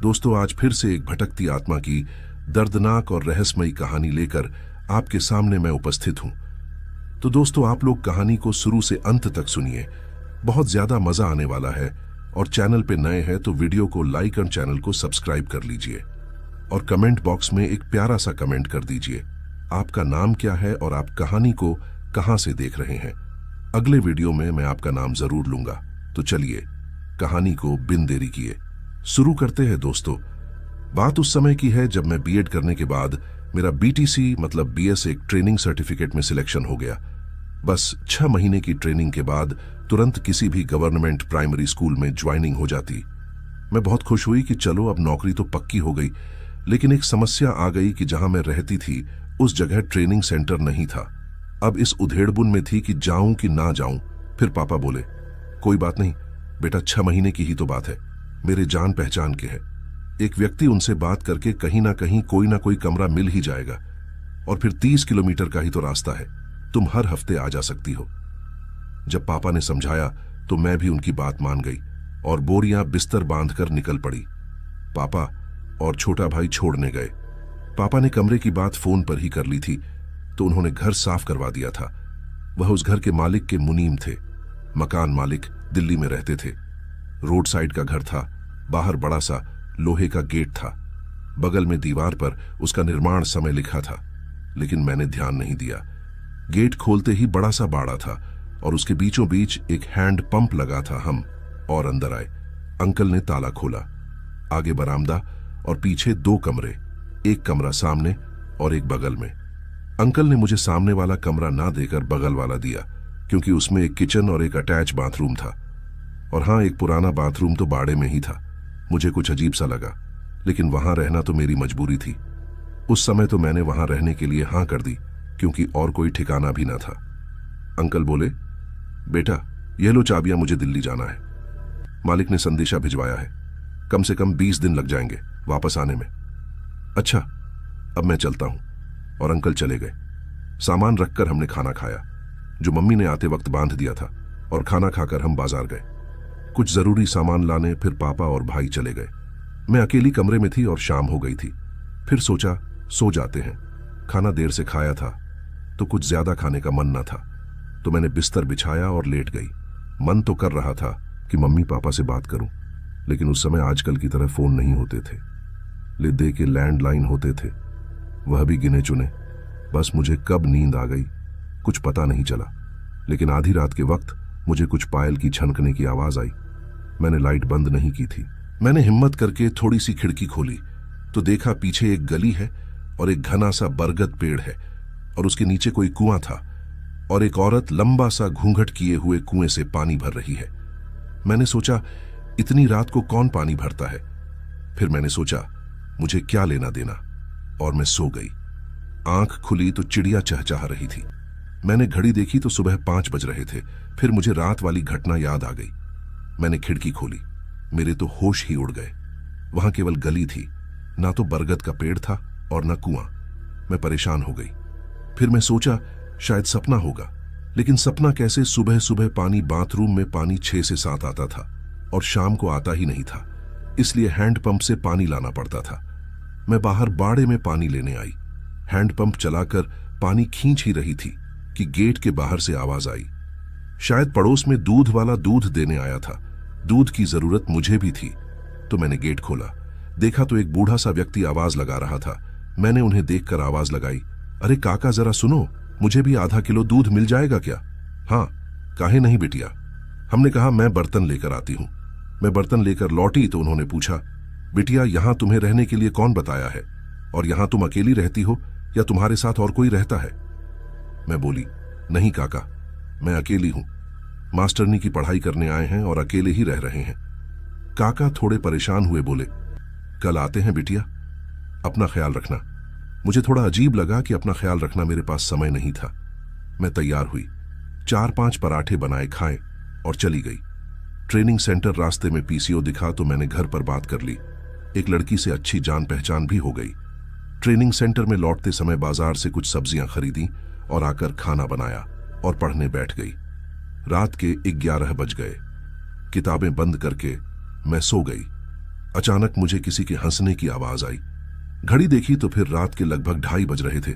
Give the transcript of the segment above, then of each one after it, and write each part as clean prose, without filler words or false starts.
दोस्तों, आज फिर से एक भटकती आत्मा की दर्दनाक और रहस्यमयी कहानी लेकर आपके सामने मैं उपस्थित हूं। तो दोस्तों, आप लोग कहानी को शुरू से अंत तक सुनिए, बहुत ज्यादा मजा आने वाला है। और चैनल पे नए हैं तो वीडियो को लाइक और चैनल को सब्सक्राइब कर लीजिए और कमेंट बॉक्स में एक प्यारा सा कमेंट कर दीजिए। आपका नाम क्या है और आप कहानी को कहां से देख रहे हैं। अगले वीडियो में मैं आपका नाम जरूर लूंगा। तो चलिए कहानी को बिन देरी किए शुरू करते हैं। दोस्तों, बात उस समय की है जब मैं बीएड करने के बाद मेरा बीटीसी मतलब बीएस एक ट्रेनिंग सर्टिफिकेट में सिलेक्शन हो गया। बस 6 महीने की ट्रेनिंग के बाद तुरंत किसी भी गवर्नमेंट प्राइमरी स्कूल में ज्वाइनिंग हो जाती। मैं बहुत खुश हुई कि चलो अब नौकरी तो पक्की हो गई। लेकिन एक समस्या आ गई कि जहां मैं रहती थी उस जगह ट्रेनिंग सेंटर नहीं था। अब इस उधेड़बुन में थी कि जाऊं कि ना जाऊं। फिर पापा बोले, कोई बात नहीं बेटा, 6 महीने की ही तो बात है, मेरे जान पहचान के है। एक व्यक्ति उनसे बात करके कहीं ना कोई कमरा मिल ही जाएगा। और फिर 30 किलोमीटर का ही तो रास्ता है, तुम हर हफ्ते आ जा सकती हो। जब पापा ने समझाया तो मैं भी उनकी बात मान गई और बोरियां बिस्तर बांधकर निकल पड़ी। पापा और छोटा भाई छोड़ने गए। पापा ने कमरे की बात फोन पर ही कर ली थी तो उन्होंने घर साफ करवा दिया था। वह उस घर के मालिक के मुनीम थे। मकान मालिक दिल्ली में रहते थे। रोड साइड का घर था। बाहर बड़ा सा लोहे का गेट था। बगल में दीवार पर उसका निर्माण समय लिखा था, लेकिन मैंने ध्यान नहीं दिया। गेट खोलते ही बड़ा सा बाड़ा था और उसके बीचों बीच एक हैंड पंप लगा था। हम और अंदर आए। अंकल ने ताला खोला। आगे बरामदा और पीछे 2 कमरे, एक कमरा सामने और एक बगल में। अंकल ने मुझे सामने वाला कमरा ना देकर बगल वाला दिया, क्योंकि उसमें एक किचन और एक अटैच बाथरूम था। और हाँ, एक पुराना बाथरूम तो बाड़े में ही था। मुझे कुछ अजीब सा लगा, लेकिन वहां रहना तो मेरी मजबूरी थी। उस समय तो मैंने वहां रहने के लिए हाँ कर दी, क्योंकि और कोई ठिकाना भी ना था। अंकल बोले, बेटा ये लो चाबियां, मुझे दिल्ली जाना है। मालिक ने संदेशा भिजवाया है, कम से कम 20 दिन लग जाएंगे वापस आने में। अच्छा, अब मैं चलता हूं। और अंकल चले गए। सामान रखकर हमने खाना खाया, जो मम्मी ने आते वक्त बांध दिया था, और खाना खाकर हम बाजार गए कुछ जरूरी सामान लाने। फिर पापा और भाई चले गए। मैं अकेली कमरे में थी और शाम हो गई थी। फिर सोचा सो जाते हैं। खाना देर से खाया था तो कुछ ज्यादा खाने का मन न था, तो मैंने बिस्तर बिछाया और लेट गई। मन तो कर रहा था कि मम्मी पापा से बात करूं, लेकिन उस समय आजकल की तरह फोन नहीं होते थे। लिद्दे के लैंडलाइन होते थे, वह भी गिने चुने। बस मुझे कब नींद आ गई कुछ पता नहीं चला, लेकिन आधी रात के वक्त मुझे कुछ पायल की छनकने की आवाज आई। मैंने लाइट बंद नहीं की थी। मैंने हिम्मत करके थोड़ी सी खिड़की खोली तो देखा पीछे एक गली है और एक घना सा बरगद पेड़ है, और उसके नीचे कोई कुआं था और एक औरत लंबा सा घूंघट किए हुए कुएं से पानी भर रही है। मैंने सोचा, इतनी रात को कौन पानी भरता है। फिर मैंने सोचा, मुझे क्या लेना देना, और मैं सो गई। आंख खुली तो चिड़िया चहचहा रही थी। मैंने घड़ी देखी तो सुबह 5 बज रहे थे। फिर मुझे रात वाली घटना याद आ गई। मैंने खिड़की खोली, मेरे तो होश ही उड़ गए। वहां केवल गली थी, ना तो बरगद का पेड़ था और ना कुआं। मैं परेशान हो गई। फिर मैं सोचा शायद सपना होगा, लेकिन सपना कैसे। सुबह सुबह पानी, बाथरूम में पानी 6 से 7 आता था और शाम को आता ही नहीं था, इसलिए हैंडपंप से पानी लाना पड़ता था। मैं बाहर बाड़े में पानी लेने आई। हैंडपंप चलाकर पानी खींच ही रही थी कि गेट के बाहर से आवाज आई। शायद पड़ोस में दूध वाला दूध देने आया था। दूध की जरूरत मुझे भी थी, तो मैंने गेट खोला। देखा तो एक बूढ़ा सा व्यक्ति आवाज लगा रहा था। मैंने उन्हें देखकर आवाज लगाई, अरे काका जरा सुनो, मुझे भी आधा किलो दूध मिल जाएगा क्या? हाँ, काहे नहीं बिटिया। हमने कहा, मैं बर्तन लेकर आती हूं। मैं बर्तन लेकर लौटी तो उन्होंने पूछा, बिटिया यहां तुम्हें रहने के लिए कौन बताया है, और यहां तुम अकेली रहती हो या तुम्हारे साथ और कोई रहता है? मैं बोली, नहीं काका, मैं अकेली हूं। मास्टरनी की पढ़ाई करने आए हैं और अकेले ही रह रहे हैं। काका थोड़े परेशान हुए, बोले, कल आते हैं बिटिया, अपना ख्याल रखना। मुझे थोड़ा अजीब लगा कि अपना ख्याल रखना मेरे पास समय नहीं था। मैं तैयार हुई, 4-5 पराठे बनाए, खाए और चली गई। ट्रेनिंग सेंटर रास्ते में पीसीओ दिखा तो मैंने घर पर बात कर ली। एक लड़की से अच्छी जान पहचान भी हो गई। ट्रेनिंग सेंटर में लौटते समय बाजार से कुछ सब्जियां खरीदी और आकर खाना बनाया और पढ़ने बैठ गई। रात के 11 बज गए। किताबें बंद करके मैं सो गई। अचानक मुझे किसी के हंसने की आवाज आई। घड़ी देखी तो फिर रात के लगभग 2:30 बज रहे थे,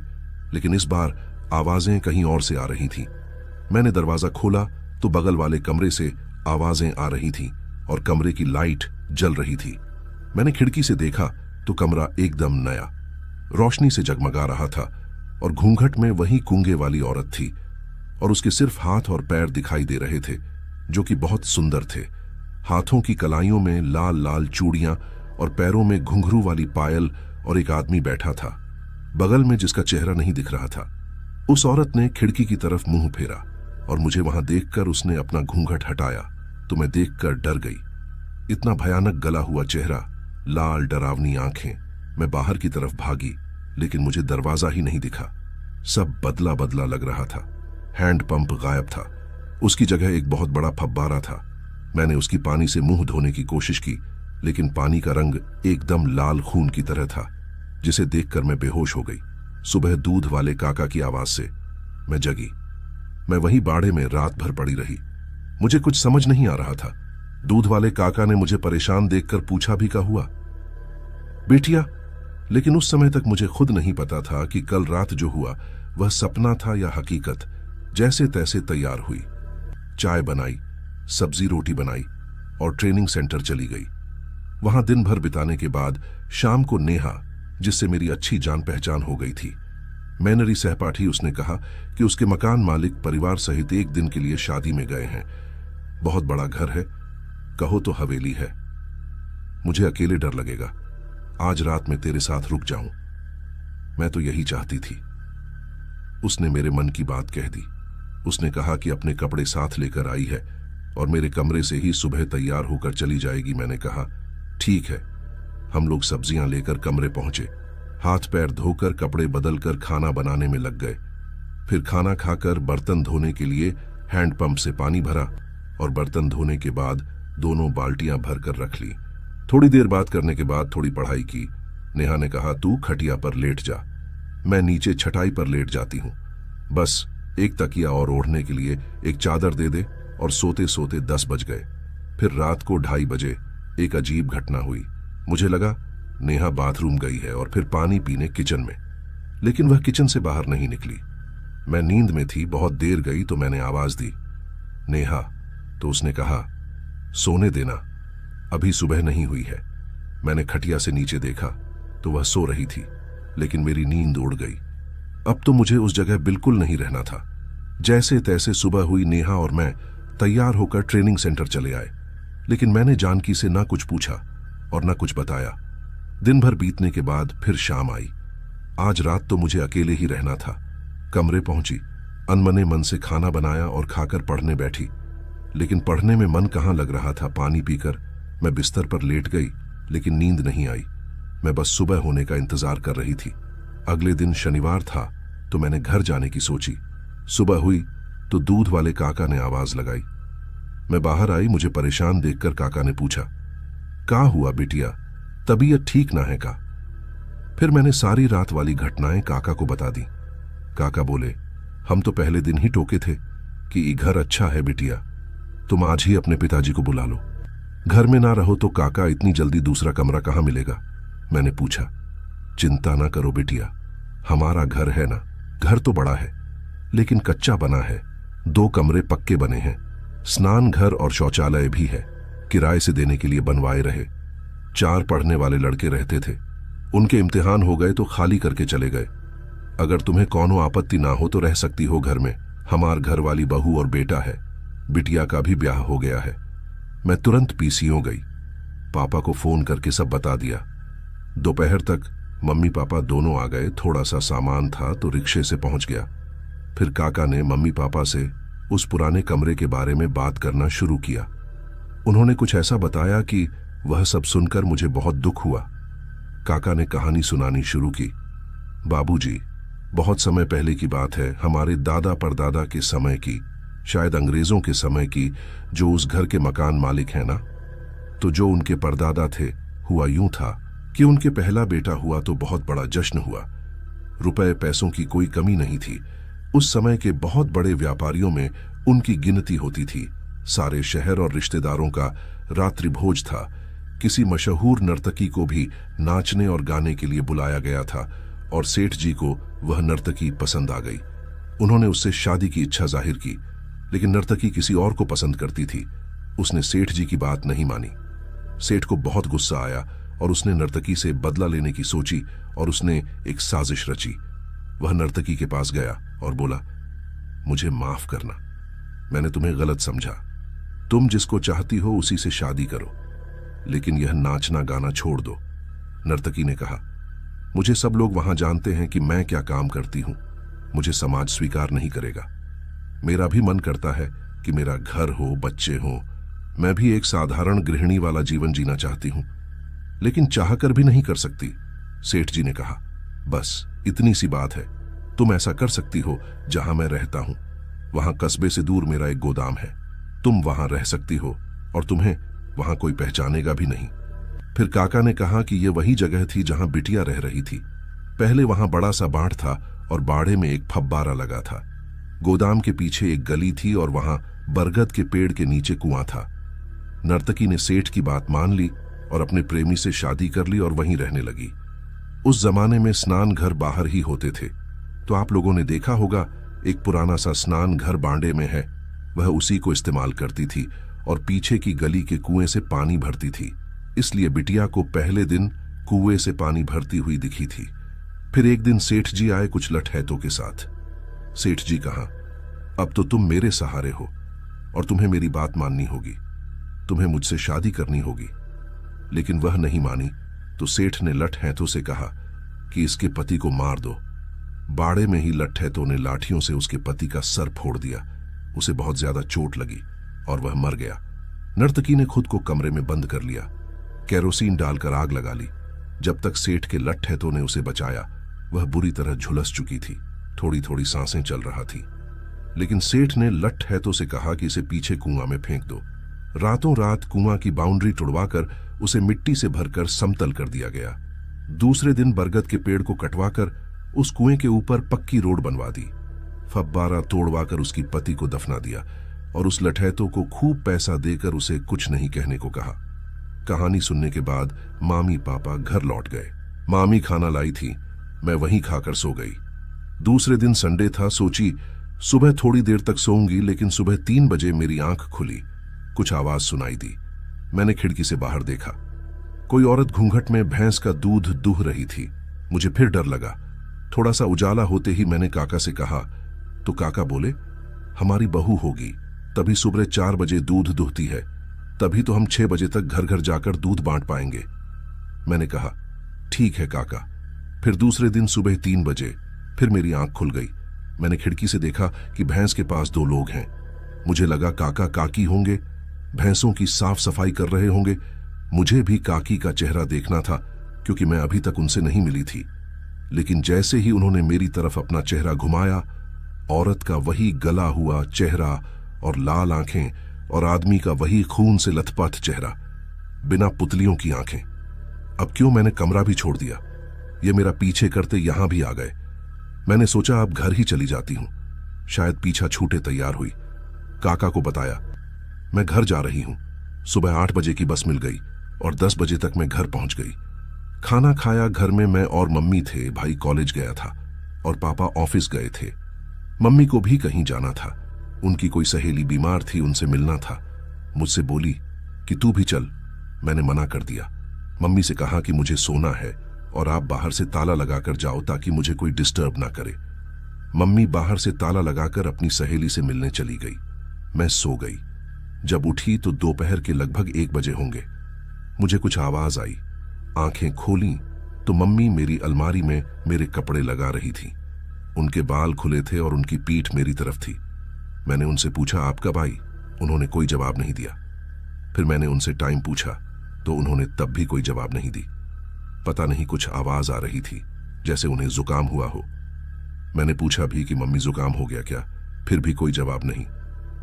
लेकिन इस बार आवाजें कहीं और से आ रही थीं। मैंने दरवाजा खोला तो बगल वाले कमरे से आवाजें आ रही थीं और कमरे की लाइट जल रही थी। मैंने खिड़की से देखा तो कमरा एकदम नया, रोशनी से जगमगा रहा था और घूंघट में वही गूंगे वाली औरत थी और उसके सिर्फ हाथ और पैर दिखाई दे रहे थे, जो कि बहुत सुंदर थे। हाथों की कलाइयों में लाल लाल चूड़ियां और पैरों में घुंघरू वाली पायल, और एक आदमी बैठा था बगल में जिसका चेहरा नहीं दिख रहा था। उस औरत ने खिड़की की तरफ मुंह फेरा और मुझे वहां देखकर उसने अपना घूंघट हटाया तो मैं देखकर डर गई। इतना भयानक गला हुआ चेहरा, लाल डरावनी आंखें। मैं बाहर की तरफ भागी, लेकिन मुझे दरवाजा ही नहीं दिखा। सब बदला बदला लग रहा था। हैंडपंप गायब था, उसकी जगह एक बहुत बड़ा फव्वारा था। मैंने उसकी पानी से मुंह धोने की कोशिश की, लेकिन पानी का रंग एकदम लाल खून की तरह था, जिसे देखकर मैं बेहोश हो गई। सुबह दूध वाले काका की आवाज से मैं जगी। मैं वहीं बाड़े में रात भर पड़ी रही। मुझे कुछ समझ नहीं आ रहा था। दूध वाले काका ने मुझे परेशान देखकर पूछा भी क्या हुआ बेटिया, लेकिन उस समय तक मुझे खुद नहीं पता था कि कल रात जो हुआ वह सपना था या हकीकत। जैसे तैसे तैयार हुई, चाय बनाई, सब्जी रोटी बनाई और ट्रेनिंग सेंटर चली गई। वहां दिन भर बिताने के बाद शाम को नेहा, जिससे मेरी अच्छी जान पहचान हो गई थी, मैनरी सहपाठी, उसने कहा कि उसके मकान मालिक परिवार सहित एक दिन के लिए शादी में गए हैं। बहुत बड़ा घर है, कहो तो हवेली है। मुझे अकेले डर लगेगा। आज रात में तेरे साथ रुक जाऊं, मैं तो यही चाहती थी। उसने मेरे मन की बात कह दी। उसने कहा कि अपने कपड़े साथ लेकर आई है और मेरे कमरे से ही सुबह तैयार होकर चली जाएगी। मैंने कहा ठीक है। हम लोग सब्जियां लेकर कमरे पहुंचे, हाथ पैर धोकर कपड़े बदलकर खाना बनाने में लग गए। फिर खाना खाकर बर्तन धोने के लिए हैंडपंप से पानी भरा और बर्तन धोने के बाद दोनों बाल्टियां भरकर रख ली। थोड़ी देर बात करने के बाद थोड़ी पढ़ाई की। नेहा ने कहा तू खटिया पर लेट जा। मैं नीचे छटाई पर लेट जाती हूं। बस एक तकिया और ओढ़ने के लिए एक चादर दे दे, और सोते सोते 10 बज गए। फिर रात को 2:30 बजे एक अजीब घटना हुई। मुझे लगा नेहा बाथरूम गई है और फिर पानी पीने किचन में, लेकिन वह किचन से बाहर नहीं निकली। मैं नींद में थी, बहुत देर गई तो मैंने आवाज दी नेहा, तो उसने कहा सोने देना, अभी सुबह नहीं हुई है। मैंने खटिया से नीचे देखा तो वह सो रही थी, लेकिन मेरी नींद उड़ गई। अब तो मुझे उस जगह बिल्कुल नहीं रहना था। जैसे तैसे सुबह हुई। नेहा और मैं तैयार होकर ट्रेनिंग सेंटर चले आए, लेकिन मैंने जानकी से ना कुछ पूछा और ना कुछ बताया। दिन भर बीतने के बाद फिर शाम आई। आज रात तो मुझे अकेले ही रहना था। कमरे पहुंची, अनमने मन से खाना बनाया और खाकर पढ़ने बैठी, लेकिन पढ़ने में मन कहाँ लग रहा था। पानी पीकर मैं बिस्तर पर लेट गई, लेकिन नींद नहीं आई। मैं बस सुबह होने का इंतजार कर रही थी। अगले दिन शनिवार था तो मैंने घर जाने की सोची। सुबह हुई तो दूध वाले काका ने आवाज लगाई। मैं बाहर आई। मुझे परेशान देखकर काका ने पूछा क्या हुआ बिटिया, तबीयत ठीक ना है का? फिर मैंने सारी रात वाली घटनाएं काका को बता दी। काका बोले हम तो पहले दिन ही टोके थे कि घर अच्छा है बिटिया, तुम आज ही अपने पिताजी को बुला लो। घर में ना रहो तो काका इतनी जल्दी दूसरा कमरा कहां मिलेगा? मैंने पूछा। चिंता ना करो बिटिया, हमारा घर है ना। घर तो बड़ा है लेकिन कच्चा बना है। 2 कमरे पक्के बने हैं, स्नान घर और शौचालय भी है। किराए से देने के लिए बनवाए रहे। 4 पढ़ने वाले लड़के रहते थे, उनके इम्तिहान हो गए तो खाली करके चले गए। अगर तुम्हें कौनो आपत्ति ना हो तो रह सकती हो घर में। हमार घर वाली बहू और बेटा है, बिटिया का भी ब्याह हो गया है। मैं तुरंत पीसीओ गई, पापा को फोन करके सब बता दिया। दोपहर तक मम्मी पापा दोनों आ गए। थोड़ा सा सामान था तो रिक्शे से पहुंच गया। फिर काका ने मम्मी पापा से उस पुराने कमरे के बारे में बात करना शुरू किया। उन्होंने कुछ ऐसा बताया कि वह सब सुनकर मुझे बहुत दुख हुआ। काका ने कहानी सुनानी शुरू की। बाबूजी, बहुत समय पहले की बात है, हमारे दादा परदादा के समय की, शायद अंग्रेजों के समय की, जो उस घर के मकान मालिक हैं ना, तो जो उनके परदादा थे, हुआ यूं था कि उनके पहला बेटा हुआ तो बहुत बड़ा जश्न हुआ। रुपए पैसों की कोई कमी नहीं थी। उस समय के बहुत बड़े व्यापारियों में उनकी गिनती होती थी। सारे शहर और रिश्तेदारों का रात्रि भोज था। किसी मशहूर नर्तकी को भी नाचने और गाने के लिए बुलाया गया था और सेठ जी को वह नर्तकी पसंद आ गई। उन्होंने उससे शादी की इच्छा जाहिर की, लेकिन नर्तकी किसी और को पसंद करती थी। उसने सेठ जी की बात नहीं मानी। सेठ को बहुत गुस्सा आया और उसने नर्तकी से बदला लेने की सोची और उसने एक साजिश रची। वह नर्तकी के पास गया और बोला, मुझे माफ करना, मैंने तुम्हें गलत समझा। तुम जिसको चाहती हो उसी से शादी करो, लेकिन यह नाचना गाना छोड़ दो। नर्तकी ने कहा, मुझे सब लोग वहां जानते हैं कि मैं क्या काम करती हूं। मुझे समाज स्वीकार नहीं करेगा। मेरा भी मन करता है कि मेरा घर हो, बच्चे हो। मैं भी एक साधारण गृहिणी वाला जीवन जीना चाहती हूं, लेकिन चाहकर भी नहीं कर सकती। सेठ जी ने कहा, बस इतनी सी बात है। तुम ऐसा कर सकती हो जहां मैं रहता हूं। वहां कस्बे से दूर मेरा एक गोदाम है। तुम वहां रह सकती हो और तुम्हें वहां कोई पहचानेगा भी नहीं। फिर काका ने कहा कि यह वही जगह थी जहां बिटिया रह रही थी। पहले वहां बड़ा सा बाड़ था और बाड़े में एक फब्बारा लगा था। गोदाम के पीछे एक गली थी और वहां बरगद के पेड़ के नीचे कुआं था। नर्तकी ने सेठ की बात मान ली और अपने प्रेमी से शादी कर ली और वहीं रहने लगी। उस जमाने में स्नान घर बाहर ही होते थे, तो आप लोगों ने देखा होगा एक पुराना सा स्नान घर बांडे में है। वह उसी को इस्तेमाल करती थी और पीछे की गली के कुएं से पानी भरती थी। इसलिए बिटिया को पहले दिन कुएं से पानी भरती हुई दिखी थी। फिर एक दिन सेठ जी आए कुछ लठैतों के साथ। सेठ जी कहा, अब तो तुम मेरे सहारे हो और तुम्हें मेरी बात माननी होगी। तुम्हें मुझसे शादी करनी होगी। लेकिन वह नहीं मानी, तो सेठ ने लठैतों से कहा कि इसके पति को मार दो। बाड़े में ही लठैतों ने लाठियों से उसके पति का सर फोड़ दिया। उसे बहुत ज्यादा चोट लगी और वह मर गया। नर्तकी ने खुद को कमरे में बंद कर लिया, केरोसिन डालकर आग लगा ली। जब तक सेठ के लठैतों ने उसे बचाया, वह बुरी तरह झुलस चुकी थी। थोड़ी थोड़ी सांसें चल रहा थी। लेकिन सेठ ने लठैतों से कहा कि इसे पीछे कुआं में फेंक दो। रातों रात कुआं की बाउंड्री तुड़वाकर उसे मिट्टी से भरकर समतल कर दिया गया। दूसरे दिन बरगद के पेड़ को कटवाकर उस कुएं के ऊपर पक्की रोड बनवा दी। फब्बारा तोड़वाकर उसकी पति को दफना दिया और उस लठैतों को खूब पैसा देकर उसे कुछ नहीं कहने को कहा। कहानी सुनने के बाद मामी पापा घर लौट गए। मामी खाना लाई थी, मैं वहीं खाकर सो गई। दूसरे दिन संडे था। सोची सुबह थोड़ी देर तक सोऊंगी, लेकिन सुबह 3 बजे मेरी आंख खुली। कुछ आवाज सुनाई दी। मैंने खिड़की से बाहर देखा। कोई औरत घूंघट में भैंस का दूध दूह रही थी। मुझे फिर डर लगा। थोड़ा सा उजाला होते ही मैंने काका से कहा, तो काका बोले, हमारी बहू होगी, तभी सुबह 4 बजे दूध दुहती है, तभी तो हम 6 बजे तक घर घर जाकर दूध बांट पाएंगे। मैंने कहा, ठीक है काका। फिर दूसरे दिन सुबह 3 बजे फिर मेरी आंख खुल गई। मैंने खिड़की से देखा कि भैंस के पास 2 लोग हैं। मुझे लगा काका काकी होंगे, भैंसों की साफ सफाई कर रहे होंगे। मुझे भी काकी का चेहरा देखना था, क्योंकि मैं अभी तक उनसे नहीं मिली थी। लेकिन जैसे ही उन्होंने मेरी तरफ अपना चेहरा घुमाया, औरत का वही गला हुआ चेहरा और लाल आंखें और आदमी का वही खून से लथपथ चेहरा, बिना पुतलियों की आंखें। अब क्यों मैंने कमरा भी छोड़ दिया। ये मेरा पीछे करते यहां भी आ गए। मैंने सोचा अब घर ही चली जाती हूं, शायद पीछा छूटे तैयार हुई। काका को बताया, मैं घर जा रही हूं। सुबह 8 बजे की बस मिल गई और 10 बजे तक मैं घर पहुंच गई। खाना खाया। घर में मैं और मम्मी थे। भाई कॉलेज गया था और पापा ऑफिस गए थे। मम्मी को भी कहीं जाना था। उनकी कोई सहेली बीमार थी, उनसे मिलना था। मुझसे बोली कि तू भी चल। मैंने मना कर दिया। मम्मी से कहा कि मुझे सोना है और आप बाहर से ताला लगाकर जाओ ताकि मुझे कोई डिस्टर्ब ना करे। मम्मी बाहर से ताला लगाकर अपनी सहेली से मिलने चली गई। मैं सो गई। जब उठी तो दोपहर के लगभग 1 बजे होंगे। मुझे कुछ आवाज आई। आंखें खोली तो मम्मी मेरी अलमारी में मेरे कपड़े लगा रही थी। उनके बाल खुले थे और उनकी पीठ मेरी तरफ थी। मैंने उनसे पूछा, आप कब आई? उन्होंने कोई जवाब नहीं दिया। फिर मैंने उनसे टाइम पूछा तो उन्होंने तब भी कोई जवाब नहीं दी। पता नहीं कुछ आवाज आ रही थी, जैसे उन्हें जुकाम हुआ हो। मैंने पूछा भी कि मम्मी जुकाम हो गया क्या? फिर भी कोई जवाब नहीं।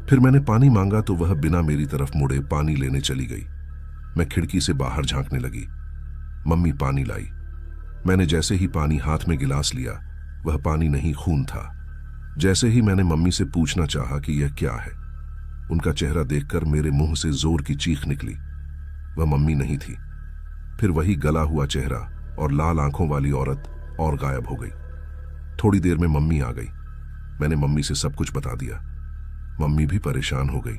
फिर मैंने पानी मांगा तो वह बिना मेरी तरफ मुड़े पानी लेने चली गई। मैं खिड़की से बाहर झांकने लगी। मम्मी पानी लाई। मैंने जैसे ही पानी हाथ में गिलास लिया, वह पानी नहीं खून था। जैसे ही मैंने मम्मी से पूछना चाहा कि यह क्या है, उनका चेहरा देखकर मेरे मुंह से जोर की चीख निकली। वह मम्मी नहीं थी। फिर वही गला हुआ चेहरा और लाल आंखों वाली औरत और गायब हो गई। थोड़ी देर में मम्मी आ गई। मैंने मम्मी से सब कुछ बता दिया। मम्मी भी परेशान हो गई।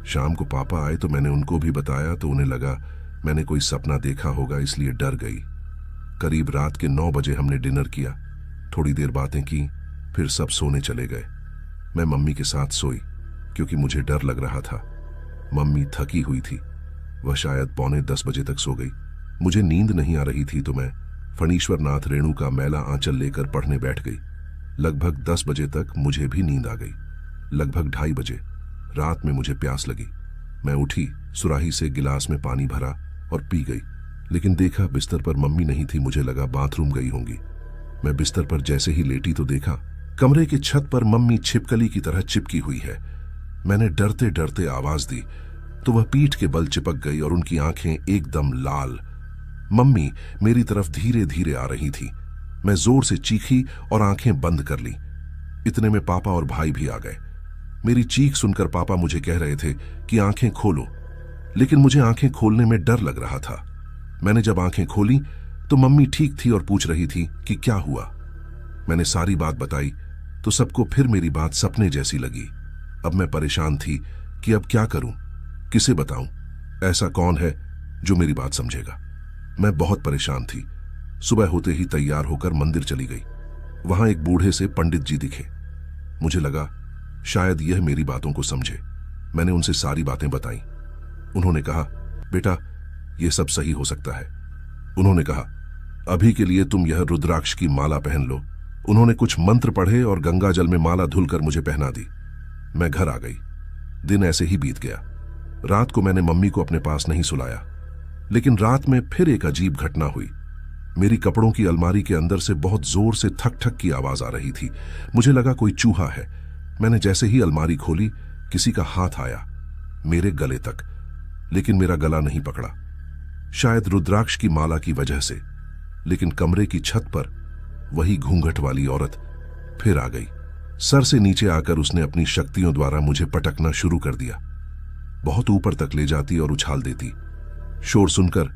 शाम को पापा आए तो मैंने उनको भी बताया तो उन्हें लगा मैंने कोई सपना देखा होगा, इसलिए डर गई। करीब रात के 9 बजे हमने डिनर किया। थोड़ी देर बातें की, फिर सब सोने चले गए। मैं मम्मी के साथ सोई क्योंकि मुझे डर लग रहा था। मम्मी थकी हुई थी। वह शायद 9:45 बजे तक सो गई। मुझे नींद नहीं आ रही थी तो मैं फणीश्वर नाथ रेणु का मैला आंचल लेकर पढ़ने बैठ गई। लगभग 10 बजे तक मुझे भी नींद आ गई। लगभग 2:30 बजे रात में मुझे प्यास लगी। मैं उठी, सुराही से गिलास में पानी भरा और पी गई। लेकिन देखा बिस्तर पर मम्मी नहीं थी। मुझे लगा बाथरूम गई होंगी। मैं बिस्तर पर जैसे ही लेटी तो देखा कमरे की छत पर मम्मी छिपकली की तरह चिपकी हुई है। मैंने डरते डरते आवाज दी तो वह पीठ के बल चिपक गई और उनकी आंखें एकदम लाल। मम्मी मेरी तरफ धीरे धीरे आ रही थी। मैं जोर से चीखी और आंखें बंद कर ली। इतने में पापा और भाई भी आ गए। मेरी चीख सुनकर पापा मुझे कह रहे थे कि आंखें खोलो, लेकिन मुझे आंखें खोलने में डर लग रहा था। मैंने जब आंखें खोली तो मम्मी ठीक थी और पूछ रही थी कि क्या हुआ। मैंने सारी बात बताई तो सबको फिर मेरी बात सपने जैसी लगी। अब मैं परेशान थी कि अब क्या करूं, किसे बताऊं, ऐसा कौन है जो मेरी बात समझेगा। मैं बहुत परेशान थी। सुबह होते ही तैयार होकर मंदिर चली गई। वहां एक बूढ़े से पंडित जी दिखे। मुझे लगा शायद यह मेरी बातों को समझे। मैंने उनसे सारी बातें बताई। उन्होंने कहा, बेटा यह सब सही हो सकता है। उन्होंने कहा, अभी के लिए तुम यह रुद्राक्ष की माला पहन लो। उन्होंने कुछ मंत्र पढ़े और गंगा जल में माला धुलकर मुझे पहना दी। मैं घर आ गई। दिन ऐसे ही बीत गया। रात को मैंने मम्मी को अपने पास नहीं सुलाया, लेकिन रात में फिर एक अजीब घटना हुई। मेरी कपड़ों की अलमारी के अंदर से बहुत जोर से ठक ठक की आवाज आ रही थी। मुझे लगा कोई चूहा है। मैंने जैसे ही अलमारी खोली किसी का हाथ आया मेरे गले तक, लेकिन मेरा गला नहीं पकड़ा, शायद रुद्राक्ष की माला की वजह से। लेकिन कमरे की छत पर वही घूंघट वाली औरत फिर आ गई। सर से नीचे आकर उसने अपनी शक्तियों द्वारा मुझे पटकना शुरू कर दिया। बहुत ऊपर तक ले जाती और उछाल देती। शोर सुनकर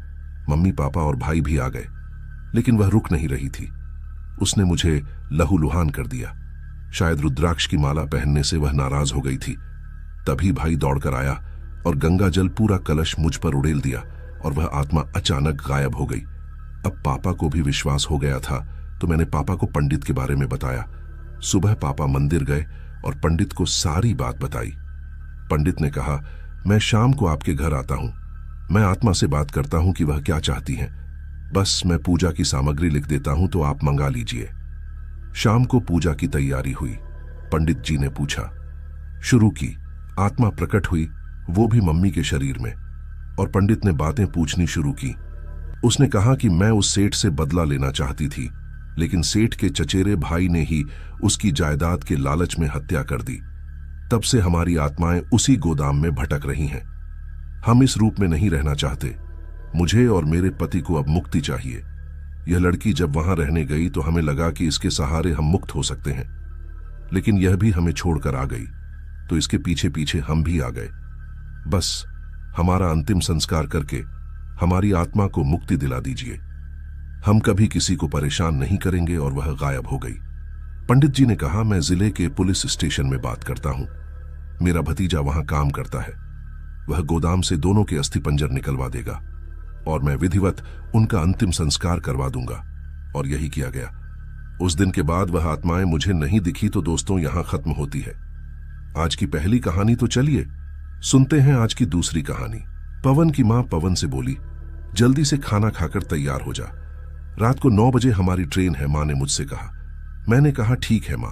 मम्मी पापा और भाई भी आ गए, लेकिन वह रुक नहीं रही थी। उसने मुझे लहूलुहान कर दिया। शायद रुद्राक्ष की माला पहनने से वह नाराज हो गई थी। तभी भाई दौड़कर आया और गंगा जल पूरा कलश मुझ पर उड़ेल दिया और वह आत्मा अचानक गायब हो गई। अब पापा को भी विश्वास हो गया था तो मैंने पापा को पंडित के बारे में बताया। सुबह पापा मंदिर गए और पंडित को सारी बात बताई। पंडित ने कहा, मैं शाम को आपके घर आता हूं। मैं आत्मा से बात करता हूं कि वह क्या चाहती हैं। बस मैं पूजा की सामग्री लिख देता हूं तो आप मंगा लीजिए। शाम को पूजा की तैयारी हुई। पंडित जी ने पूछा, शुरू की। आत्मा प्रकट हुई, वो भी मम्मी के शरीर में, और पंडित ने बातें पूछनी शुरू की। उसने कहा कि मैं उस सेठ से बदला लेना चाहती थी, लेकिन सेठ के चचेरे भाई ने ही उसकी जायदाद के लालच में हत्या कर दी। तब से हमारी आत्माएं उसी गोदाम में भटक रही हैं। हम इस रूप में नहीं रहना चाहते। मुझे और मेरे पति को अब मुक्ति चाहिए। यह लड़की जब वहां रहने गई तो हमें लगा कि इसके सहारे हम मुक्त हो सकते हैं, लेकिन यह भी हमें छोड़कर आ गई तो इसके पीछे पीछे हम भी आ गए। बस हमारा अंतिम संस्कार करके हमारी आत्मा को मुक्ति दिला दीजिए। हम कभी किसी को परेशान नहीं करेंगे। और वह गायब हो गई। पंडित जी ने कहा, मैं जिले के पुलिस स्टेशन में बात करता हूं। मेरा भतीजा वहां काम करता है। वह गोदाम से दोनों के अस्थिपंजर निकलवा देगा और मैं विधिवत उनका अंतिम संस्कार करवा दूंगा। और यही किया गया। उस दिन के बाद वह आत्माएं मुझे नहीं दिखी तो दोस्तों यहां खत्म होती है। आज की पहली कहानी तो चलिए सुनते हैं आज की दूसरी कहानी। पवन की मां पवन से बोली, जल्दी से खाना खाकर तैयार हो जा, रात को 9 बजे हमारी ट्रेन है, मां ने मुझसे कहा। मैंने कहा, ठीक है मां,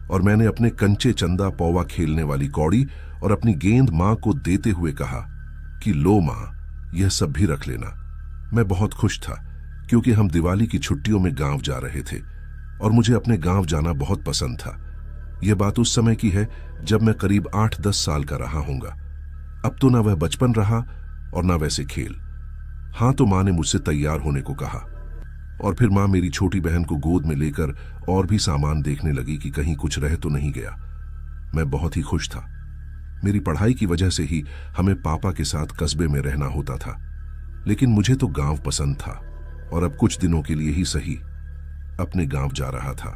और मैंने अपने कंचे चंदा पौवा खेलने वाली कौड़ी और अपनी गेंद मां को देते हुए कहा कि लो मां, यह सब भी रख लेना। मैं बहुत खुश था क्योंकि हम दिवाली की छुट्टियों में गांव जा रहे थे और मुझे अपने गांव जाना बहुत पसंद था। यह बात उस समय की है जब मैं करीब 8-10 साल का रहा हूंगा। अब तो ना वह बचपन रहा और ना वैसे खेल। हाँ, तो मां ने मुझसे तैयार होने को कहा और फिर मां मेरी छोटी बहन को गोद में लेकर और भी सामान देखने लगी कि कहीं कुछ रह तो नहीं गया। मैं बहुत ही खुश था। मेरी पढ़ाई की वजह से ही हमें पापा के साथ कस्बे में रहना होता था। लेकिन मुझे तो गांव पसंद था और अब कुछ दिनों के लिए ही सही अपने गांव जा रहा था।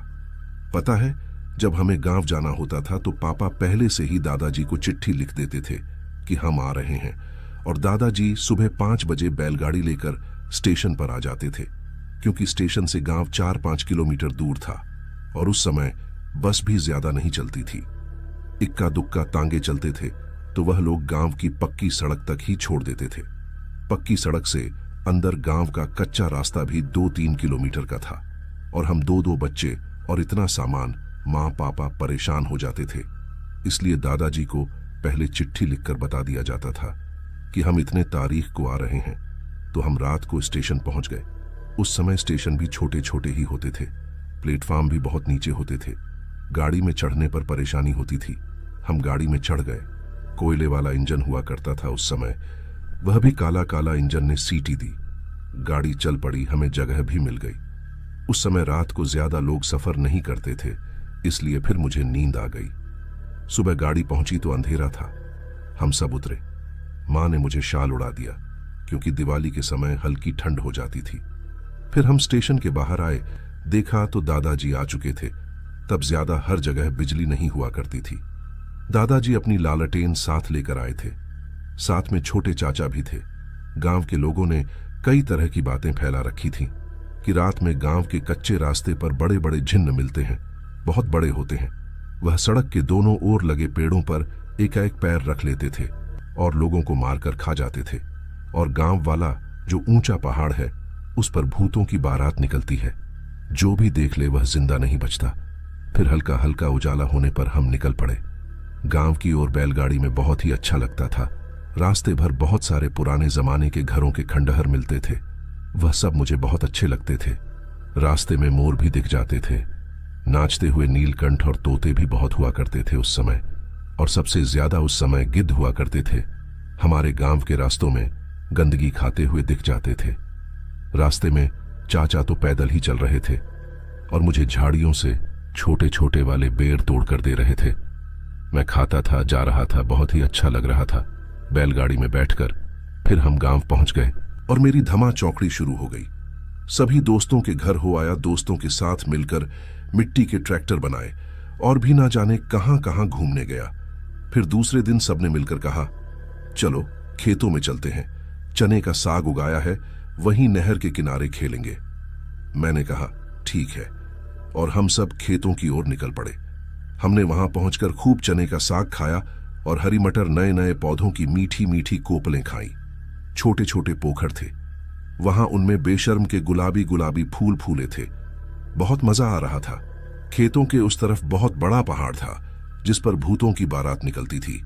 पता है, जब हमें गांव जाना होता था तो पापा पहले से ही दादाजी को चिट्ठी लिख देते थे कि हम आ रहे हैं, और दादाजी सुबह 5 बजे बैलगाड़ी लेकर स्टेशन पर आ जाते थे, क्योंकि स्टेशन से गांव 4-5 किलोमीटर दूर था और उस समय बस भी ज्यादा नहीं चलती थी। इक्का दुक्का तांगे चलते थे तो वह लोग गांव की पक्की सड़क तक ही छोड़ देते थे। पक्की सड़क से अंदर गांव का कच्चा रास्ता भी 2-3 किलोमीटर का था और हम 2-2 बच्चे और इतना सामान, माँ पापा परेशान हो जाते थे। इसलिए दादाजी को पहले चिट्ठी लिखकर बता दिया जाता था कि हम इतने तारीख को आ रहे हैं। तो हम रात को स्टेशन पहुंच गए। उस समय स्टेशन भी छोटे छोटे ही होते थे, प्लेटफॉर्म भी बहुत नीचे होते थे, गाड़ी में चढ़ने पर परेशानी होती थी। हम गाड़ी में चढ़ गए। कोयले वाला इंजन हुआ करता था उस समय, वह भी काला काला इंजन ने सीटी दी। गाड़ी चल पड़ी, हमें जगह भी मिल गई। उस समय रात को ज्यादा लोग सफर नहीं करते थे, इसलिए फिर मुझे नींद आ गई। सुबह गाड़ी पहुंची तो अंधेरा था। हम सब उतरे। मां ने मुझे शाल उड़ा दिया, क्योंकि दिवाली के समय हल्की ठंड हो जाती थी। फिर हम स्टेशन के बाहर आए, देखा तो दादाजी आ चुके थे। तब ज्यादा हर जगह बिजली नहीं हुआ करती थी। दादाजी अपनी लालटेन साथ लेकर आए थे। साथ में छोटे चाचा भी थे। गांव के लोगों ने कई तरह की बातें फैला रखी थीं कि रात में गांव के कच्चे रास्ते पर बड़े बड़े झिन्न मिलते हैं, बहुत बड़े होते हैं। वह सड़क के दोनों ओर लगे पेड़ों पर एकाएक पैर रख लेते थे और लोगों को मारकर खा जाते थे। और गांव वाला जो ऊंचा पहाड़ है, उस पर भूतों की बारात निकलती है। जो भी देख ले वह जिंदा नहीं बचता। फिर हल्का हल्का उजाला होने पर हम निकल पड़े। गांव की ओर बैलगाड़ी में बहुत ही अच्छा लगता था। रास्ते भर बहुत सारे पुराने जमाने के घरों के खंडहर मिलते थे, वह सब मुझे बहुत अच्छे लगते थे। रास्ते में मोर भी दिख जाते थे। नाचते हुए नीलकंठ और तोते भी बहुत हुआ करते थे उस समय, और सबसे ज्यादा उस समय गिद्ध हुआ करते थे। हमारे गांव के रास्तों में गंदगी खाते हुए दिख जाते थे। रास्ते में चाचा तो पैदल ही चल रहे थे और मुझे झाड़ियों से छोटे छोटे वाले बेर तोड़कर दे रहे थे। मैं खाता था, जा रहा था, बहुत ही अच्छा लग रहा था। बैलगाड़ी में बैठकर फिर हम गांव पहुंच गए और मेरी धमा चौकड़ी शुरू हो गई। सभी दोस्तों के घर हो आया, दोस्तों के साथ मिलकर मिट्टी के ट्रैक्टर बनाए और भी ना जाने कहां कहां घूमने गया। फिर दूसरे दिन सबने मिलकर कहा, चलो खेतों में चलते हैं, चने का साग उगाया है, वहीं नहर के किनारे खेलेंगे। मैंने कहा ठीक है, और हम सब खेतों की ओर निकल पड़े। हमने वहां पहुंचकर खूब चने का साग खाया और हरी मटर, नए नए पौधों की मीठी मीठी कोपलें खाई। छोटे छोटे पोखर थे, वहां उनमें बेशर्म के गुलाबी गुलाबी फूल फूले थे। बहुत मजा आ रहा था। खेतों के उस तरफ बहुत बड़ा पहाड़ था जिस पर भूतों की बारात निकलती थी,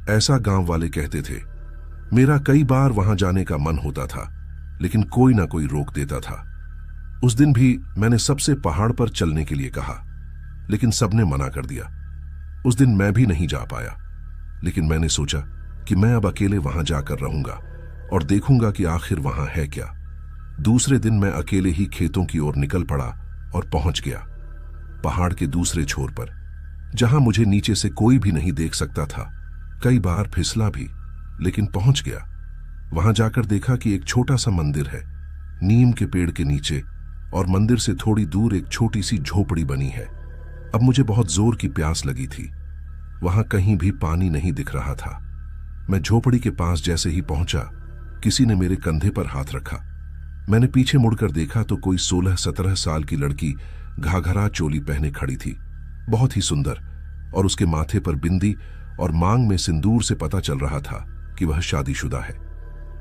ऐसा गांव वाले कहते थे। मेरा कई बार वहां जाने का मन होता था, लेकिन कोई ना कोई रोक देता था। उस दिन भी मैंने सबसे पहाड़ पर चलने के लिए कहा, लेकिन सबने मना कर दिया। उस दिन मैं भी नहीं जा पाया, लेकिन मैंने सोचा कि मैं अब अकेले वहां जाकर रहूंगा और देखूंगा कि आखिर वहां है क्या। दूसरे दिन मैं अकेले ही खेतों की ओर निकल पड़ा और पहुंच गया पहाड़ के दूसरे छोर पर, जहां मुझे नीचे से कोई भी नहीं देख सकता था। कई बार फिसला भी, लेकिन पहुंच गया। वहां जाकर देखा कि एक छोटा सा मंदिर है, नीम के पेड़ के नीचे, और मंदिर से थोड़ी दूर एक छोटी सी झोपड़ी बनी है। अब मुझे बहुत जोर की प्यास लगी थी। वहां कहीं भी पानी नहीं दिख रहा था। मैं झोपड़ी के पास जैसे ही पहुंचा, किसी ने मेरे कंधे पर हाथ रखा। मैंने पीछे मुड़कर देखा तो कोई 16-17 साल की लड़की घाघरा चोली पहने खड़ी थी, बहुत ही सुंदर, और उसके माथे पर बिंदी और मांग में सिंदूर से पता चल रहा था कि वह शादीशुदा है।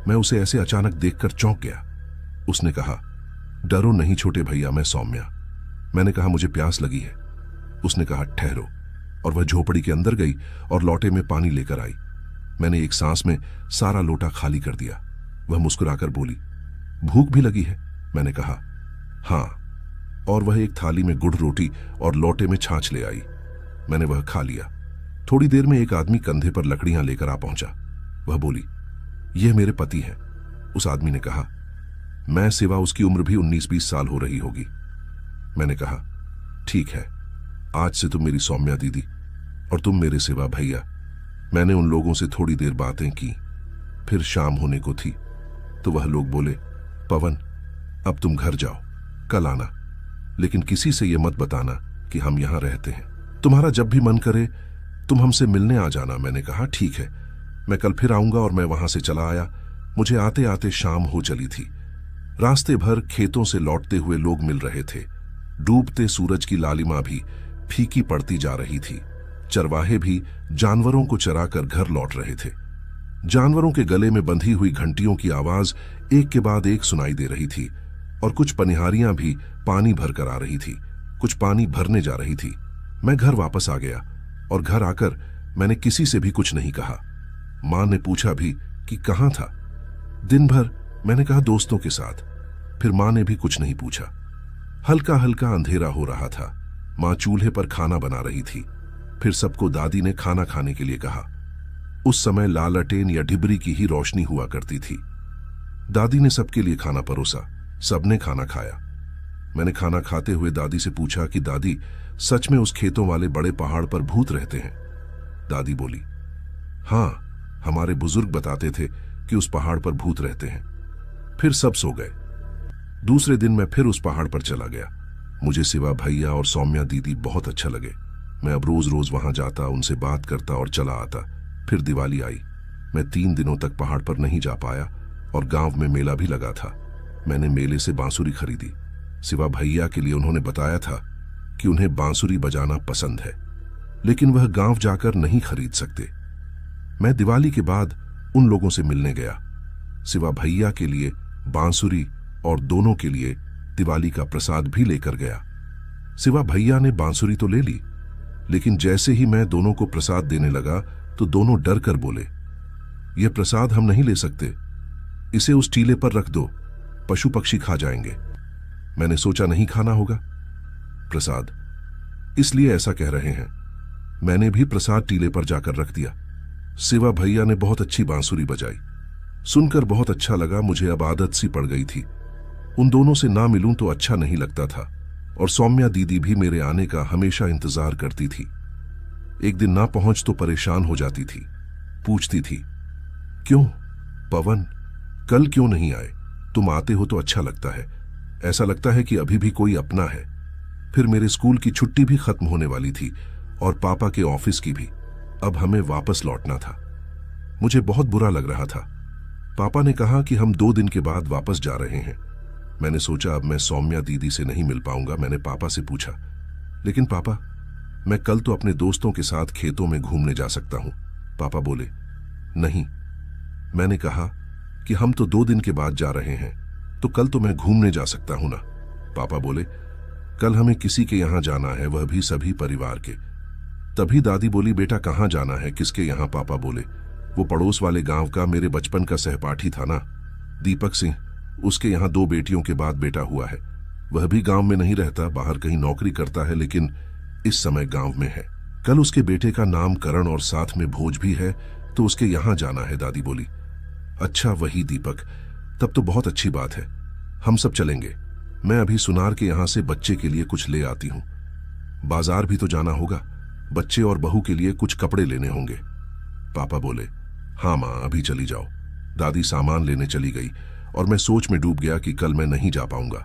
मैं उसे ऐसे अचानक देखकर चौंक गया। उसने कहा, डरो नहीं छोटे भैया, मैं सौम्या। मैंने कहा, मुझे प्यास लगी है। उसने कहा, ठहरो, और वह झोपड़ी के अंदर गई और लोटे में पानी लेकर आई। मैंने एक सांस में सारा लोटा खाली कर दिया। वह मुस्कुराकर बोली, भूख भी लगी है? मैंने कहा, हाँ, और वह एक थाली में गुड़ रोटी और लोटे में छाछ ले आई। मैंने वह खा लिया। थोड़ी देर में एक आदमी कंधे पर लकड़ियां लेकर आ पहुंचा। वह बोली, यह मेरे पति हैं। उस आदमी ने कहा, मैं सिवा उसकी उम्र भी 19-20 साल हो रही होगी। मैंने कहा, ठीक है, आज से तुम मेरी सौम्या दीदी और तुम मेरे सिवा भैया। मैंने उन लोगों से थोड़ी देर बातें की। फिर शाम होने को थी। तो वह लोग बोले, पवन, अब तुम घर जाओ, कल आना, लेकिन किसी से यह मत बताना कि हम यहां रहते हैं। तुम्हारा जब भी मन करे तुम हमसे मिलने आ जाना। मैंने कहा, ठीक है, मैं कल फिर आऊंगा। और मैं वहां से चला आया। मुझे आते आते शाम हो चली थी। रास्ते भर खेतों से लौटते हुए लोग मिल रहे थे। डूबते सूरज की लालिमा भी फीकी पड़ती जा रही थी। चरवाहे भी जानवरों को चराकर घर लौट रहे थे। जानवरों के गले में बंधी हुई घंटियों की आवाज एक के बाद एक सुनाई दे रही थी और कुछ पनिहारियां भी पानी भर कर आ रही थी, कुछ पानी भरने जा रही थी। मैं घर वापस आ गया और घर आकर मैंने किसी से भी कुछ नहीं कहा। मां ने पूछा भी कि कहां था। दिन भर मैंने कहा दोस्तों के साथ। फिर मां ने भी कुछ नहीं पूछा। हल्का हल्का अंधेरा हो रहा था। मां चूल्हे पर खाना बना रही थी। फिर सबको दादी ने खाना खाने के लिए कहा। उस समय लालटेन या डिबरी की ही रोशनी हुआ करती थी। दादी ने सबके लिए खाना परोसा। सबने खाना खाया। मैंने खाना खाते हुए दादी से पूछा कि दादी, सच में उस खेतों वाले बड़े पहाड़ पर भूत रहते हैं? दादी बोली, हां, हमारे बुजुर्ग बताते थे कि उस पहाड़ पर भूत रहते हैं। फिर सब सो गए। दूसरे दिन मैं फिर उस पहाड़ पर चला गया। मुझे शिवा भैया और सौम्या दीदी बहुत अच्छा लगे। मैं अब रोज रोज वहां जाता, उनसे बात करता और चला आता। फिर दिवाली आई। मैं 3 दिनों तक पहाड़ पर नहीं जा पाया और गांव में मेला भी लगा था। मैंने मेले से बांसुरी खरीदी। शिवा भैया के लिए उन्होंने बताया था कि उन्हें बांसुरी बजाना पसंद है, लेकिन वह गांव जाकर नहीं खरीद सकते। मैं दिवाली के बाद उन लोगों से मिलने गया। शिवा भैया के लिए बांसुरी और दोनों के लिए दिवाली का प्रसाद भी लेकर गया। शिवा भैया ने बांसुरी तो ले ली, लेकिन जैसे ही मैं दोनों को प्रसाद देने लगा तो दोनों डर कर बोले, यह प्रसाद हम नहीं ले सकते, इसे उस टीले पर रख दो, पशु पक्षी खा जाएंगे। मैंने सोचा नहीं खाना होगा प्रसाद, इसलिए ऐसा कह रहे हैं। मैंने भी प्रसाद टीले पर जाकर रख दिया। शिवा भैया ने बहुत अच्छी बांसुरी बजाई। सुनकर बहुत अच्छा लगा। मुझे अब आदत सी पड़ गई थी। उन दोनों से ना मिलूं तो अच्छा नहीं लगता था। और सौम्या दीदी भी मेरे आने का हमेशा इंतजार करती थी। एक दिन ना पहुंच तो परेशान हो जाती थी। पूछती थी, क्यों पवन, कल क्यों नहीं आए? तुम आते हो तो अच्छा लगता है, ऐसा लगता है कि अभी भी कोई अपना है। फिर मेरे स्कूल की छुट्टी भी खत्म होने वाली थी और पापा के ऑफिस की भी। अब हमें वापस लौटना था। मुझे बहुत बुरा लग रहा था। पापा ने कहा कि हम 2 दिन के बाद वापस जा रहे हैं। मैंने सोचा अब मैं सौम्या दीदी से नहीं मिल पाऊंगा। मैंने पापा से पूछा, लेकिन पापा, मैं कल तो अपने दोस्तों के साथ खेतों में घूमने जा सकता हूं। पापा बोले, नहीं। मैंने कहा कि हम तो 2 दिन के बाद जा रहे हैं, तो कल तो मैं घूमने जा सकता हूं ना। पापा बोले, कल हमें किसी के यहां जाना है, वह भी सभी परिवार के। तभी दादी बोली, बेटा कहां जाना है, किसके यहां? पापा बोले, वो पड़ोस वाले गांव का मेरे बचपन का सहपाठी था ना, दीपक सिंह, उसके यहां 2 बेटियों के बाद बेटा हुआ है। वह भी गांव में नहीं रहता, बाहर कहीं नौकरी करता है, लेकिन इस समय गांव में है। कल उसके बेटे का नाम करण और साथ में भोज भी है, तो उसके यहां जाना है। दादी बोली, अच्छा वही दीपक, तब तो बहुत अच्छी बात है, हम सब चलेंगे। मैं अभी सुनार के यहां से बच्चे के लिए कुछ ले आती हूं। बाजार भी तो जाना होगा, बच्चे और बहू के लिए कुछ कपड़े लेने होंगे। पापा बोले, हाँ मां, अभी चली जाओ। दादी सामान लेने चली गई और मैं सोच में डूब गया कि कल मैं नहीं जा पाऊंगा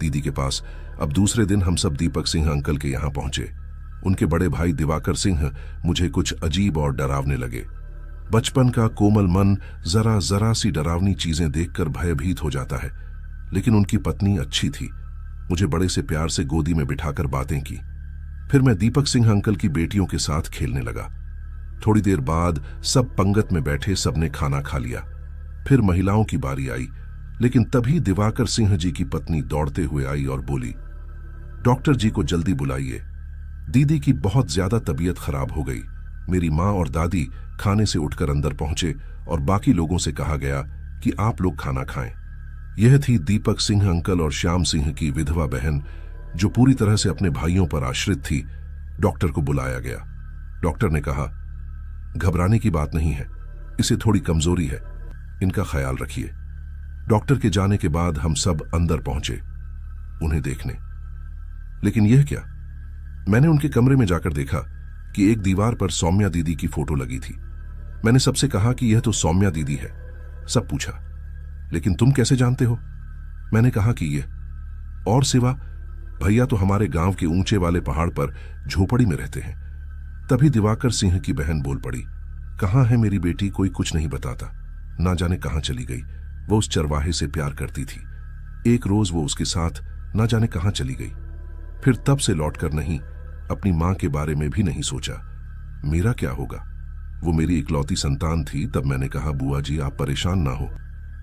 दीदी के पास। अब दूसरे दिन हम सब दीपक सिंह अंकल के यहां पहुंचे। उनके बड़े भाई दिवाकर सिंह मुझे कुछ अजीब और डरावने लगे। बचपन का कोमल मन जरा जरा सी डरावनी चीजें देखकर भयभीत हो जाता है, लेकिन उनकी पत्नी अच्छी थी। मुझे बड़े से प्यार से गोदी में बिठाकर बातें की। फिर मैं दीपक सिंह अंकल की बेटियों के साथ खेलने लगा। थोड़ी देर बाद सब पंगत में बैठे, सबने खाना खा लिया। फिर महिलाओं की बारी आई, लेकिन तभी दिवाकर सिंह जी की पत्नी दौड़ते हुए आई और बोली, डॉक्टर जी को जल्दी बुलाइए, दीदी की बहुत ज्यादा तबीयत खराब हो गई। मेरी माँ और दादी खाने से उठकर अंदर पहुंचे और बाकी लोगों से कहा गया कि आप लोग खाना खाएं। यह थी दीपक सिंह अंकल और श्याम सिंह की विधवा बहन, जो पूरी तरह से अपने भाइयों पर आश्रित थी। डॉक्टर को बुलाया गया। डॉक्टर ने कहा, घबराने की बात नहीं है, इसे थोड़ी कमजोरी है, इनका ख्याल रखिए। डॉक्टर के जाने के बाद हम सब अंदर पहुंचे उन्हें देखने। लेकिन यह क्या, मैंने उनके कमरे में जाकर देखा कि एक दीवार पर सौम्या दीदी की फोटो लगी थी। मैंने सबसे कहा कि यह तो सौम्या दीदी है। सब पूछा, लेकिन तुम कैसे जानते हो? मैंने कहा कि ये और सिवा, भैया तो हमारे गांव के ऊंचे वाले पहाड़ पर झोपड़ी में रहते हैं। तभी दिवाकर सिंह की बहन बोल पड़ी, कहाँ है मेरी बेटी? कोई कुछ नहीं बताता, ना जाने कहाँ चली गई। वो उस चरवाहे से प्यार करती थी। एक रोज वो उसके साथ ना जाने कहाँ चली गई। फिर तब से लौटकर नहीं, अपनी मां के बारे में भी नहीं सोचा। मेरा क्या होगा? वो मेरी इकलौती संतान थी। तब मैंने कहा, बुआ जी आप परेशान ना हो,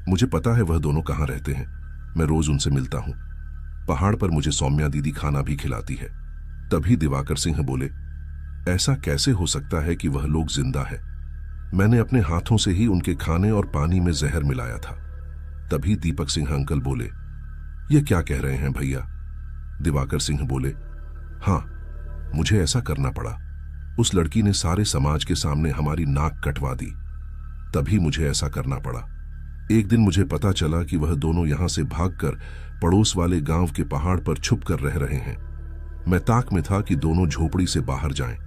मुझे पता है वह दोनों कहाँ रहते हैं, मैं रोज उनसे मिलता हूं। पहाड़ पर मुझे सौम्या दीदी खाना भी खिलाती है। तभी दिवाकर सिंह बोले, ऐसा कैसे हो सकता है कि वह लोग जिंदा है? मैंने अपने हाथों से ही उनके खाने और पानी में जहर मिलाया था। तभी दीपक सिंह अंकल बोले, ये क्या कह रहे हैं भैया? दिवाकर सिंह बोले, हाँ, मुझे ऐसा करना पड़ा। उस लड़की ने सारे समाज के सामने हमारी नाक कटवा दी, तभी मुझे ऐसा करना पड़ा। एक दिन मुझे पता चला कि वह दोनों यहां से भागकर पड़ोस वाले गांव के पहाड़ पर छुप कर रह रहे हैं। मैं ताक में था कि दोनों झोपड़ी से बाहर जाएं।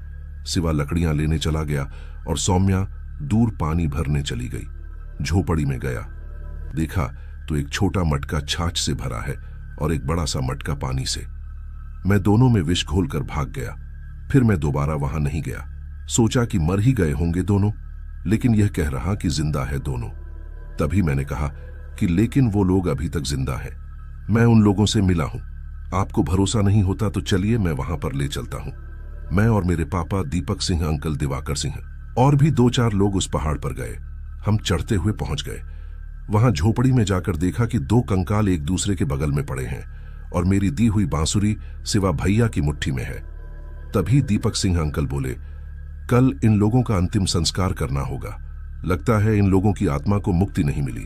सिवा लकड़ियां लेने चला गया और सौम्या दूर पानी भरने चली गई। झोपड़ी में गया, देखा तो एक छोटा मटका छाछ से भरा है और एक बड़ा सा मटका पानी से। मैं दोनों में विष घोलकर भाग गया। फिर मैं दोबारा वहां नहीं गया। सोचा कि मर ही गए होंगे दोनों, लेकिन यह कह रहा कि जिंदा है दोनों। तभी मैंने कहा कि लेकिन वो लोग अभी तक जिंदा है, मैं उन लोगों से मिला हूं। आपको भरोसा नहीं होता तो चलिए मैं वहां पर ले चलता हूं। मैं और मेरे पापा, दीपक सिंह अंकल, दिवाकर सिंह और भी 2-4 लोग उस पहाड़ पर गए। हम चढ़ते हुए पहुंच गए। वहां झोपड़ी में जाकर देखा कि 2 कंकाल एक दूसरे के बगल में पड़े हैं और मेरी दी हुई बांसुरी सिवा भैया की मुट्ठी में है। तभी दीपक सिंह अंकल बोले, कल इन लोगों का अंतिम संस्कार करना होगा। लगता है इन लोगों की आत्मा को मुक्ति नहीं मिली।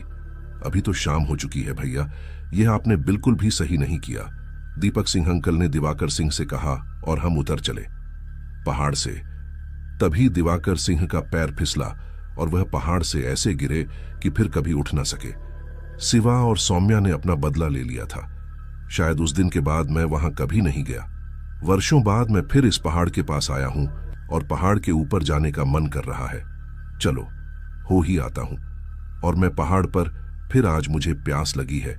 अभी तो शाम हो चुकी है भैया, यह आपने बिल्कुल भी सही नहीं किया। दीपक सिंह अंकल ने दिवाकर सिंह से कहा और हम उतर चले पहाड़ से। तभी दिवाकर सिंह का पैर फिसला और वह पहाड़ से ऐसे गिरे कि फिर कभी उठ ना सके। सिवा और सौम्या ने अपना बदला ले लिया था। शायद उस दिन के बाद मैं वहां कभी नहीं गया। वर्षों बाद मैं फिर इस पहाड़ के पास आया हूं और पहाड़ के ऊपर जाने का मन कर रहा है। चलो हो ही आता हूं। और मैं पहाड़ पर फिर आज मुझे प्यास लगी है।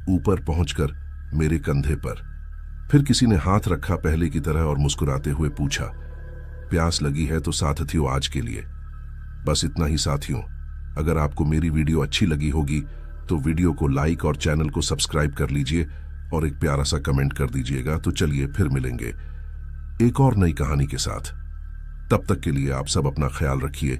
ऊपर पहुंचकर मेरे कंधे पर फिर किसी ने हाथ रखा पहले की तरह और मुस्कुराते हुए पूछा, प्यास लगी है तो साथियों आज के लिए बस इतना ही साथियों। अगर आपको मेरी वीडियो अच्छी लगी होगी तो वीडियो को लाइक और चैनल को सब्सक्राइब कर लीजिए और एक प्यारा सा कमेंट कर दीजिएगा। तो चलिए फिर मिलेंगे एक और नई कहानी के साथ। तब तक के लिए आप सब अपना ख्याल रखिए।